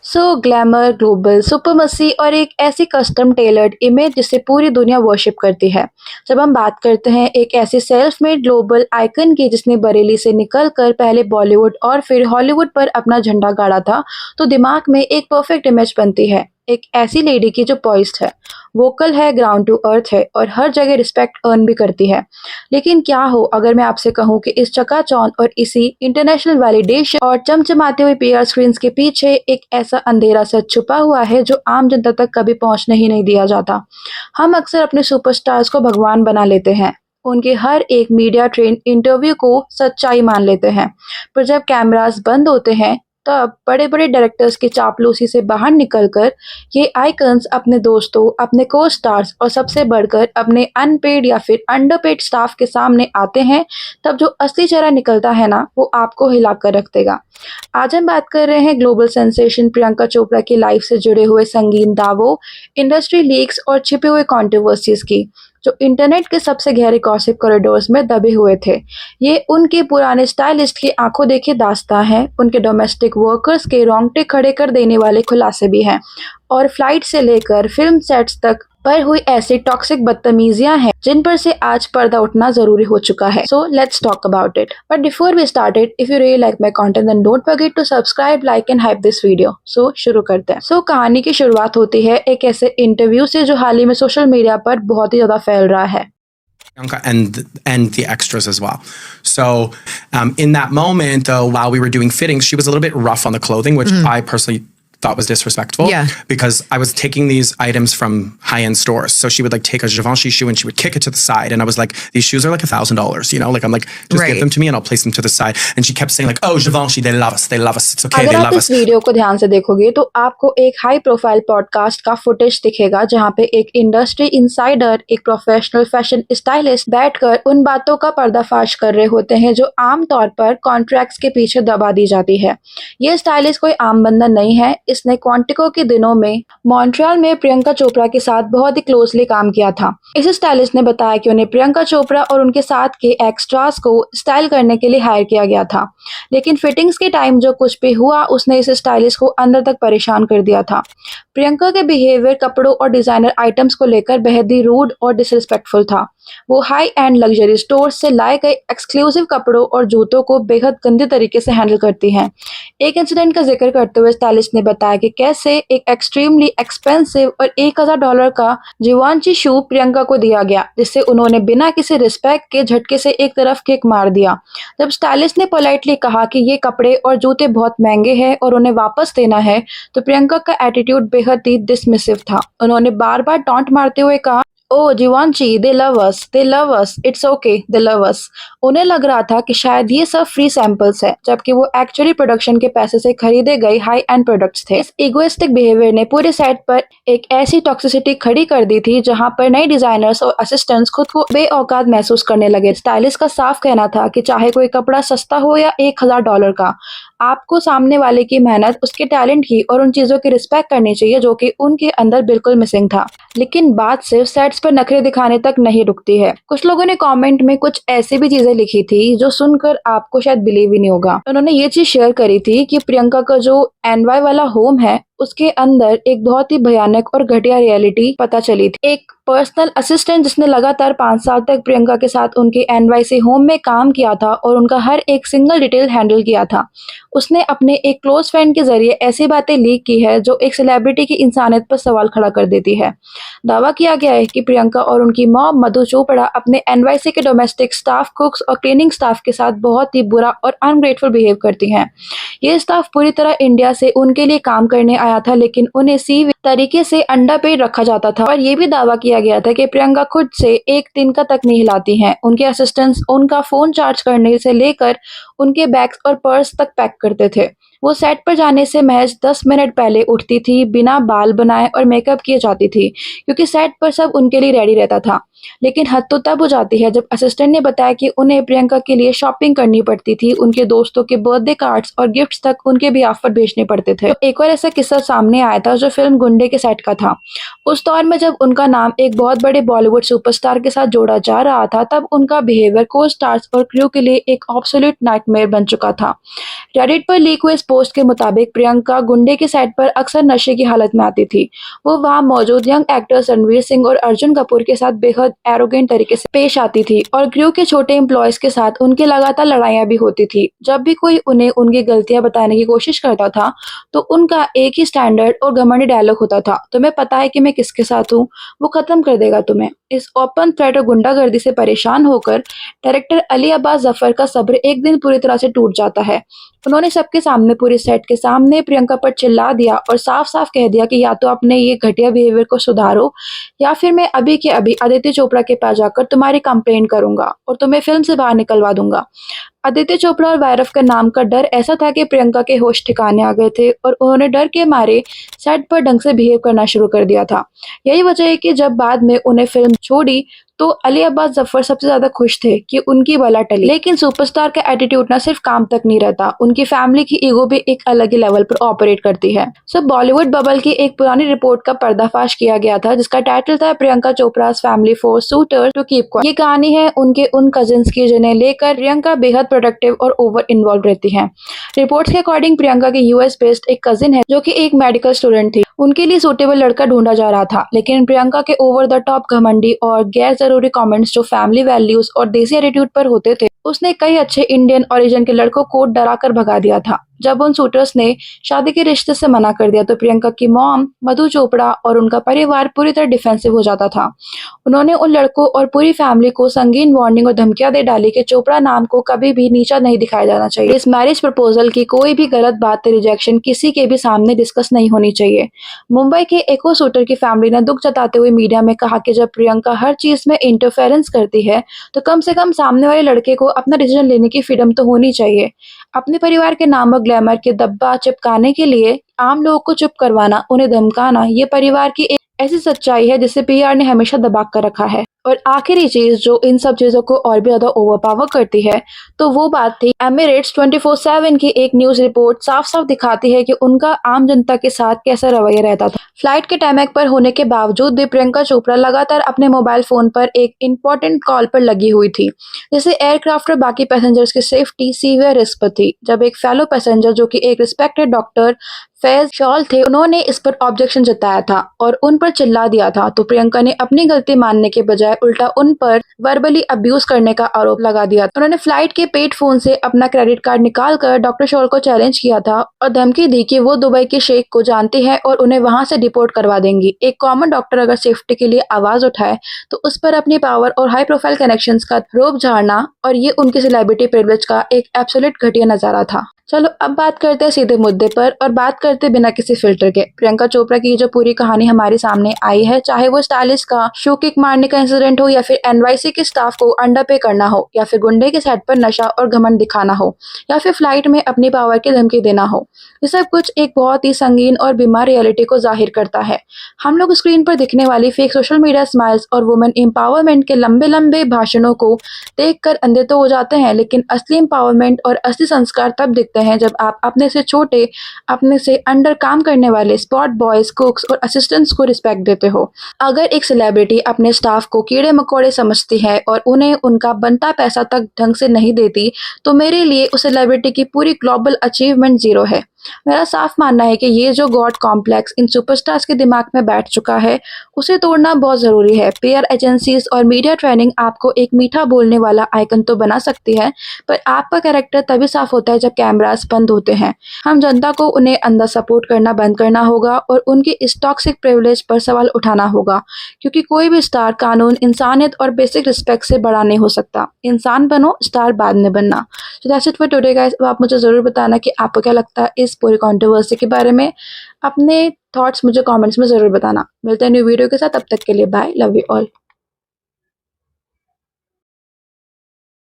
Glamour, global सुपरमसी और एक ऐसी कस्टम टेलर्ड इमेज जिसे पूरी दुनिया वर्शिप करती है। जब हम बात करते हैं एक ऐसी सेल्फ मेड ग्लोबल आइकन की जिसने बरेली से निकलकर पहले बॉलीवुड और फिर हॉलीवुड पर अपना झंडा गाड़ा था, तो दिमाग में एक परफेक्ट इमेज बनती है। एक ऐसी लेडी की जो पॉइस्ड है, वोकल है, ग्राउंड टू अर्थ है और हर जगह रिस्पेक्ट अर्न भी करती है। लेकिन क्या हो अगर मैं आपसे कहूँ कि इस चकाचौंध और इसी इंटरनेशनल वैलिडेशन और चमचमाते हुए पीआर स्क्रीन्स के पीछे एक ऐसा अंधेरा सच छुपा हुआ है जो आम जनता तक कभी पहुंचने ही नहीं दिया जाता। हम अक्सर अपने सुपरस्टार्स को भगवान बना लेते हैं, उनके हर एक मीडिया ट्रेन इंटरव्यू को सच्चाई मान लेते हैं, पर जब कैमरास बंद होते हैं तब बड़े बड़े डायरेक्टर्स की चापलूसी से बाहर निकलकर ये आइकन्स अपने दोस्तों, अपने को स्टार्स और सबसे बढ़कर अपने अनपेड या फिर अंडरपेड स्टाफ के सामने आते हैं, तब जो असली चेहरा निकलता है ना, वो आपको हिला कर रख देगा। आज हम बात कर रहे हैं ग्लोबल सेंसेशन प्रियंका चोपड़ा की लाइफ से जुड़े हुए संगीन दावों, इंडस्ट्री लीक्स और छिपे हुए कंट्रोवर्सीज की, जो इंटरनेट के सबसे गहरे गॉसिप कॉरिडोर्स में दबे हुए थे। ये उनके पुराने स्टाइलिस्ट की आंखों देखी दास्तां है, उनके डोमेस्टिक वर्कर्स के रोंगटे खड़े कर देने वाले खुलासे भी हैं, और फ्लाइट से लेकर फिल्म सेट्स तक पर हुई ऐसी टॉक्सिक बदतमीजियां हैं जिन पर से आज पर्दा उठना जरूरी हो चुका है। So let's talk about it. But before we started, if you really like my content then don't forget to subscribe, like and hype this video. So शुरू करते हैं। कहानी की शुरुआत होती है एक ऐसे इंटरव्यू से जो हाल ही में सोशल मीडिया पर बहुत ही ज्यादा फैल रहा है। Priyanka and the extras as well. So in that moment, while we were doing fittings, she was a little bit rough on the clothing, which I personally thought was disrespectful. Yeah. Because I was taking these items from high-end stores. So she would like take a Givenchy shoe and she would kick it to the side. And I was like, these shoes are like $1,000, you know? Like I'm like, just give them to me and I'll place them to the side. And she kept saying like, oh, Givenchy, they love us. They love us. It's okay. अगर They आप love इस us. Video को ध्यान से देखोगे तो आपको एक हाई प्रोफाइल पॉडकास्ट का फुटेज दिखेगा जहां पे एक इंडस्ट्री इनसाइडर, एक प्रोफेशनल फैशन स्टाइलिस्ट बैठकर उन बातों का पर्दाफाश कर रहे होते हैं जो आमतौर पर कॉन्ट्रैक्ट्स के पीछे दबा दी जाती है। ये स्टाइलिस्ट कोई आम बंदा नहीं है। इसने क्वांटिको के दिनों में मॉन्ट्रियल में प्रियंका चोपड़ा के साथ बहुत ही क्लोजली काम किया था। इस स्टाइलिस्ट ने बताया कि उन्हें प्रियंका चोपड़ा और उनके साथ के एक्स्ट्रास को स्टाइल करने के लिए हायर किया गया था, लेकिन फिटिंग्स के टाइम जो कुछ भी हुआ उसने इस स्टाइलिस्ट को अंदर तक परेशान कर दिया था। प्रियंका के बिहेवियर कपड़ों और डिजाइनर आइटम्स को लेकर बेहद ही रूड और डिसरिस्पेक्टफुल था। वो हाई एंड लग्जरी स्टोर से लाए गए एक्सक्लूसिव कपड़ों और जूतों को बेहद गंदे तरीके से हैंडल करती हैं। एक इंसिडेंट का जिक्र करते हुए स्टाइलिस्ट ने बताया कि कैसे एक एक्सट्रीमली एक्सपेंसिव और $1,000 का जिवांची शू प्रियंका को दिया गया, जिससे उन्होंने बिना किसी रिस्पेक्ट के झटके से एक तरफ किक मार दिया। जब स्टाइलिस्ट ने पोलाइटली कहा कि ये कपड़े और जूते बहुत महंगे हैं और उन्हें वापस देना है, तो प्रियंका का एटीट्यूड बेहद ही डिसमिसिव था। उन्होंने बार बार टॉन्ट मारते हुए कहा, ओह जीवांची, दे love us, it's okay, they love us. उन्हें लग रहा था कि शायद ये सब फ्री सैंपल्स है, जबकि वो एक्चुअली प्रोडक्शन के पैसे से खरीदे गए हाई एंड प्रोडक्ट्स थे। इस इगोइस्टिक बिहेवियर ने पूरे सेट पर एक ऐसी टॉक्सिसिटी खड़ी कर दी थी जहां पर नए डिजाइनर्स और असिस्टेंट्स खुद को बेऔकात महसूस करने लगे। स्टाइलिस्ट का साफ कहना था कि चाहे कोई कपड़ा सस्ता हो या $1,000 का, आपको सामने वाले की मेहनत, उसके टैलेंट की और उन चीजों की रिस्पेक्ट करनी चाहिए जो कि उनके अंदर बिल्कुल मिसिंग था। लेकिन बात सिर्फ सेट्स पर नखरे दिखाने तक नहीं रुकती है। कुछ लोगों ने कमेंट में कुछ ऐसी भी चीजें लिखी थी जो सुनकर आपको शायद बिलीव ही नहीं होगा। उन्होंने ये चीज शेयर करी थी कि प्रियंका का जो एनवाई वाला होम है उसके अंदर एक बहुत ही भयानक और घटिया रियलिटी पता चली थी। एक पर्सनल असिस्टेंट जिसने लगातार 5 साल तक प्रियंका के साथ उनके एनवाईसी होम में काम किया था और उनका हर एक सिंगल डिटेल हैंडल किया था, उसने अपने एक क्लोज फ्रेंड के जरिए ऐसी बातें लीक की है जो एक सेलिब्रिटी की इंसानियत पर सवाल खड़ा कर देती है। दावा किया गया है कि प्रियंका और उनकी मॉम मधु चोपड़ा अपने एनवाईसी के डोमेस्टिक स्टाफ, कुक्स और क्लीनिंग स्टाफ के साथ बहुत ही बुरा और अनग्रेटफुल बिहेव करती हैं। ये स्टाफ पूरी तरह इंडिया से उनके लिए काम करने आया था, लेकिन उन्हें सी तरीके से अंडरपेड रखा जाता था। और ये भी दावा किया गया था कि प्रियंका खुद से एक दिन का तक नहीं हिलाती हैं। उनके असिस्टेंट्स उनका फोन चार्ज करने से लेकर उनके बैग्स और पर्स तक पैक करते थे। वो सेट पर जाने से महज 10 मिनट पहले उठती थी, बिना बाल बनाए और मेकअप किए जाती थी, क्योंकि सेट पर सब उनके लिए रेडी रहता था। लेकिन हद तो तब हो जाती है जब असिस्टेंट ने बताया कि उन्हें प्रियंका के लिए शॉपिंग करनी पड़ती थी, उनके दोस्तों के बर्थडे कार्ड्स और गिफ्ट्स तक उनके बिहाफ पर भेजने पड़ते थे। एक और ऐसा किस्सा साथ सामने आया था जो फिल्म गुंडे के सेट का था। उस दौर में जब उनका नाम एक बहुत बड़े बॉलीवुड सुपरस्टार के साथ जोड़ा जा रहा था, तब उनका बिहेवियर को-स्टार्स और क्रू के लिए एक एब्सोल्यूट नाइटमेयर बन चुका था। रेडिट पर लीक हुए इस पोस्ट के मुताबिक प्रियंका गुंडे के सेट पर अक्सर नशे की हालत में आती थी। वो वहां मौजूद यंग एक्टर्स रणवीर सिंह और अर्जुन कपूर के साथ बेहद एरोगेंट तरीके से पेश आती थी और क्रू के छोटे एम्प्लॉयज के साथ उनकी लगातार लड़ाइयां भी होती थी। जब भी कोई उन्हें उनकी गलतियां बताने की कोशिश करता था, तो उनका एक ही स्टैंडर्ड और घमंडी डायलॉग होता था, तुम्हें पता है कि मैं किसके साथ हूँ, वो खत्म कर देगा तुम्हें। इस ओपन थ्रेट और गुंडागर्दी से परेशान होकर डायरेक्टर अली अब्बास जफर का सब्र एक दिन पूरी तरह से टूट जाता है। उन्होंने सबके सामने, पूरे सेट के सामने प्रियंका पर चिल्ला दिया और साफ-साफ कह दिया कि या तो अपने ये घटिया बिहेवियर को सुधारो या फिर मैं अभी के अभी आदित्य चोपड़ा के पास जाकर तुम्हारी कंप्लेंट करूंगा और तुम्हें फिल्म से बाहर निकलवा दूंगा। आदित्य चोपड़ा और वायरफ का नाम का डर ऐसा था कि प्रियंका के होश ठिकाने आ गए थे और उन्होंने डर के मारे सेट पर ढंग से बिहेव करना शुरू कर दिया था। यही वजह है कि जब बाद में उन्हें फिल्म छोड़ी तो अली अब्बास जफर सबसे ज्यादा खुश थे कि उनकी बला टली। लेकिन सुपरस्टार का एटीट्यूड न सिर्फ काम तक नहीं रहता, उनकी फैमिली की ईगो भी एक अलग ही लेवल पर ऑपरेट करती है। बॉलीवुड बबल की एक पुरानी रिपोर्ट का पर्दाफाश किया गया था जिसका टाइटल था Priyanka Chopra's family forced suitor to keep quiet. ये कहानी है उनके उन कजिन्स की जिन्हें लेकर प्रियंका बेहद प्रोडक्टिव और ओवर इन्वॉल्व रहती है। रिपोर्ट्स के अकॉर्डिंग प्रियंका की यूएस बेस्ड एक कजिन है जो कि एक मेडिकल स्टूडेंट थी। उनके लिए सूटेबल लड़का ढूंढा जा रहा था, लेकिन प्रियंका के ओवर द टॉप घमंडी और गैर जरूरी कमेंट्स जो फैमिली वैल्यूज और देसी एटीट्यूड पर होते थे, उसने कई अच्छे इंडियन ओरिजिन के लड़कों को डरा कर भगा दिया था। जब उन शूटर्स ने शादी के रिश्ते से मना कर दिया तो प्रियंका की मॉम मधु चोपड़ा और उनका परिवार पूरी तरह डिफेंसिव हो जाता था। उन्होंने उन लड़कों और पूरी फैमिली को संगीन वार्निंग और धमकियां दे डाली कि चोपड़ा नाम को कभी भी नीचा नहीं दिखाया जाना चाहिए। इस मैरिज प्रपोजल की कोई भी गलत बात या रिजेक्शन किसी के भी सामने डिस्कस नहीं होनी चाहिए। मुंबई के एक और शूटर की फैमिली ने दुख जताते हुए मीडिया में कहा कि जब प्रियंका हर चीज में इंटरफेरेंस करती है तो कम से कम सामने वाले लड़के को अपना डिसीजन लेने की फ्रीडम तो होनी चाहिए। अपने परिवार के नाम और ग्लैमर के दब्बा चिपकाने के लिए आम लोगों को चुप करवाना, उन्हें धमकाना, ये परिवार की एक ऐसी सच्चाई है जिसे पीआर ने हमेशा दबा कर रखा है। और आखिरी चीज जो इन सब चीजों को और भी ज्यादा ओवरपावर करती है, तो वो बात थी एमिरेट्स 24/7 की एक न्यूज रिपोर्ट साफ-साफ दिखाती है कि उनका आम जनता के साथ कैसा रवैया रहता था। फ्लाइट के टाइमैक पर होने के बावजूद भी प्रियंका चोपड़ा लगातार अपने मोबाइल फोन पर एक इंपॉर्टेंट कॉल पर लगी हुई थी, जिससे एयरक्राफ्ट और बाकी पैसेंजर्स की सेफ्टी सीवियर रिस्क पर थी। जब एक फेलो पैसेंजर जो कि एक रिस्पेक्टेड डॉक्टर फैज शॉल थे, उन्होंने इस पर ऑब्जेक्शन जताया था और उन पर चिल्ला दिया था, तो प्रियंका ने अपनी गलती मानने के बजाय उल्टा उन पर वर्बली अब्यूज करने का आरोप लगा दिया। उन्होंने फ्लाइट के पेड फोन से अपना क्रेडिट कार्ड निकालकर डॉक्टर शॉल को चैलेंज किया था और धमकी दी कि वो दुबई के शेख को जानती है और उन्हें वहां से डिपोर्ट करवा देंगी। एक कॉमन डॉक्टर अगर सेफ्टी के लिए आवाज उठाए तो उस पर अपनी पावर और हाई प्रोफाइल कनेक्शंस का रोब झाड़ना, और ये उनकी सेलिब्रिटी प्रिविलेज का एक एब्सोल्यूट घटिया नजारा था। चलो अब बात करते हैं सीधे मुद्दे पर और बात करते हैं बिना किसी फिल्टर के। प्रियंका चोपड़ा की जो पूरी कहानी हमारे सामने आई है, चाहे वो स्टाइलिस्ट का शू किक मारने का इंसिडेंट हो या फिर एनवाईसी के स्टाफ को अंडर पे करना हो या फिर गुंडे के सेट पर नशा और घमंड दिखाना हो या फिर फ्लाइट में अपनी पावर की धमकी देना हो, ये सब कुछ एक बहुत ही संगीन और बीमार रियलिटी को जाहिर करता है। हम लोग स्क्रीन पर दिखने वाली फेक सोशल मीडिया स्माइल्स और वुमेन एम्पावरमेंट के लंबे लंबे भाषणों को देखकर अंधे तो हो जाते हैं, लेकिन असली एम्पावरमेंट और असली संस्कार तब दिखते हैं जब आप अपने से छोटे, अपने से अंडर काम करने वाले स्पॉट बॉयज, कुक्स और असिस्टेंट्स को रिस्पेक्ट देते हो। अगर एक सेलिब्रिटी अपने स्टाफ को कीड़े मकोड़े समझती है और उन्हें उनका बनता पैसा तक ढंग से नहीं देती, तो मेरे लिए उस सेलिब्रिटी की पूरी ग्लोबल अचीवमेंट जीरो है। मेरा साफ मानना है कि ये जो गॉड कॉम्प्लेक्स इन सुपरस्टार्स के दिमाग में बैठ चुका है, उसे तोड़ना बहुत जरूरी है। पीआर एजेंसीज और मीडिया ट्रेनिंग आपको एक मीठा बोलने वाला आइकन तो बना सकती है, पर आपका कैरेक्टर तभी साफ होता है जब कैमरास बंद होते हैं। हम जनता को उन्हें अंदर सपोर्ट करना बंद करना होगा और उनके इस टॉक्सिक प्रिविलेज पर सवाल उठाना होगा, क्योंकि कोई भी स्टार कानून, इंसानियत और बेसिक रिस्पेक्ट से बड़ा नहीं हो सकता। इंसान बनो, स्टार बाद में बनना। So that's it for today guys. अब आप मुझे जरूर बताना कि आपको क्या लगता है इस पूरी कंट्रोवर्सी के बारे में। अपने थॉट्स मुझे कमेंट्स में जरूर बताना। मिलते हैं न्यू वीडियो के साथ, तब तक के लिए बाय, लव यू ऑल।